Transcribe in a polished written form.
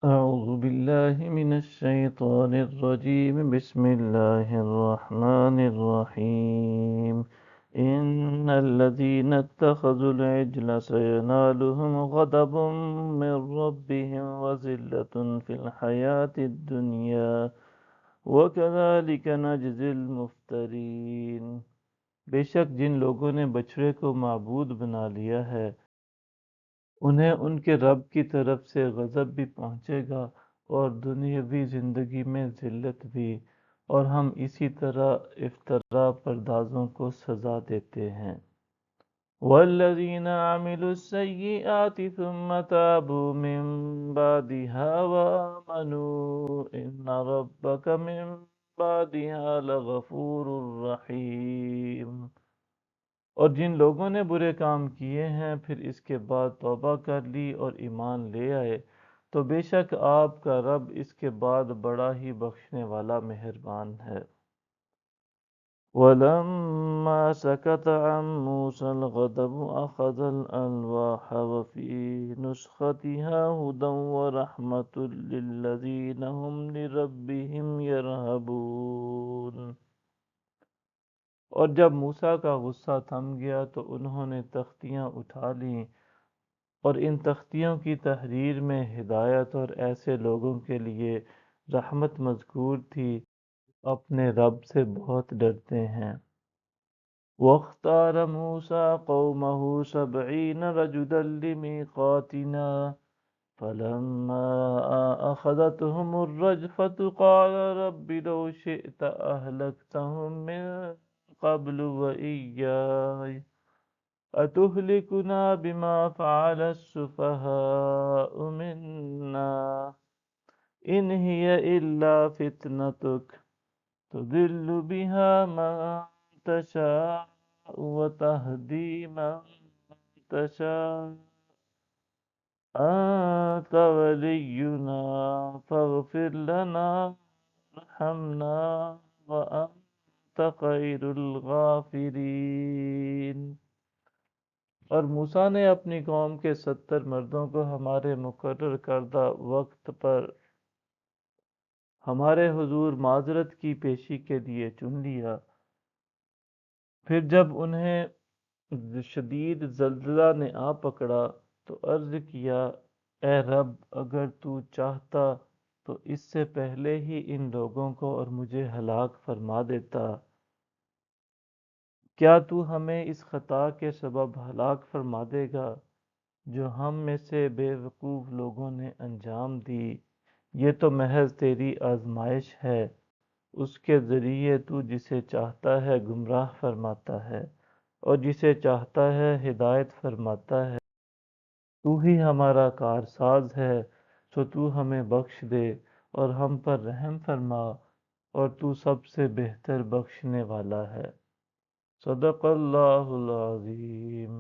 أعوذ بالله من الشيطان الرجيم بسم الله الرحمن الرحيم إن الذين اتخذوا العجل سينالهم غضب من ربهم وذلة في الحياة الدنيا وكذلك نجزي المفترين۔ بے شک جن لوگوں نے بچڑے کو معبود بنا لیا ہے انہیں ان کے رب کی طرف سے غضب بھی پہنچے گا اور دنیاوی زندگی میں ذلت بھی، اور ہم اسی طرح افتراء پردازوں کو سزا دیتے ہیں۔ وَالَّذِينَ عَمِلُوا السَّيِّئَاتِ ثُمَّ تَابُوا مِن بَعْدِهَا وَآمَنُوا إِنَّ رَبَّكَ مِن بَعْدِهَا لَغَفُورٌ رَّحِيمٌ۔ اور جن لوگوں نے برے کام کیے ہیں پھر اس کے بعد توبہ کر لی اور ایمان لے آئے تو بے شک آپ کا رب اس کے بعد بڑا ہی بخشنے والا مہربان ہے۔ وَلَمَّا سَكَتَ عَن مُوسَى الْغَضَبُ أَخَذَ الْأَلْوَاحَ وَفِي نُسْخَتِهَا هُدًى وَرَحْمَةٌ لِّلَّذِينَ هُمْ لِرَبِّهِمْ يَرْهَبُونَ۔ اور جب موسیٰ کا غصہ تھم گیا تو انہوں نے تختیاں اٹھا لیں، اور ان تختیوں کی تحریر میں ہدایت اور ایسے لوگوں کے لیے رحمت مذکور تھی اپنے رب سے بہت ڈرتے ہیں۔ وَاخْتَارَ مُوسَىٰ قَوْمَهُ 70 رَجُلًا لِمِيقَاتِنَا فَلَمَّا أَخَذَتْهُمُ الرَّجْفَةُ قَالَ رَبِّ لَوْ شِئْتَ أَهْلَكْتَهُم مِّن قَبْلُ وَإِيَّايَ أَتُهْلِكُنَا بِمَا فَعَلَ السُّفَهَاءُ مِنَّا إِنْ هِيَ إِلَّا فِتْنَتُكَ تُضِلُّ بِهَا مَن تَشَاءُ وَتَهْدِي مَن تَشَاءُ أَنْتَ وَلِيُّنَا فَاغْفِرْ لَنَا وَارْحَمْنَا وَأَنْتَ خَيْرُ الْغَافِرِينَ۔ اور موسیٰ نے اپنی قوم کے 70 مردوں کو ہمارے مقرر کردہ وقت پر ہمارے حضور معذرت کی پیشی کے لیے چن لیا۔ پھر جب انہیں شدید زلزلہ نے آ پکڑا تو عرض کیا، اے رب اگر تو چاہتا تو اس سے پہلے ہی ان لوگوں کو اور مجھے ہلاک فرما دیتا۔ کیا تو ہمیں اس خطا کے سبب ہلاک فرما دے گا جو ہم میں سے بے وقوف لوگوں نے انجام دی؟ یہ تو محض تیری آزمائش ہے، اس کے ذریعے تو جسے چاہتا ہے گمراہ فرماتا ہے اور جسے چاہتا ہے ہدایت فرماتا ہے۔ تو ہی ہمارا کارساز ہے، سو تو ہمیں بخش دے اور ہم پر رحم فرما، اور تو سب سے بہتر بخشنے والا ہے۔ صدق اللہ العظیم۔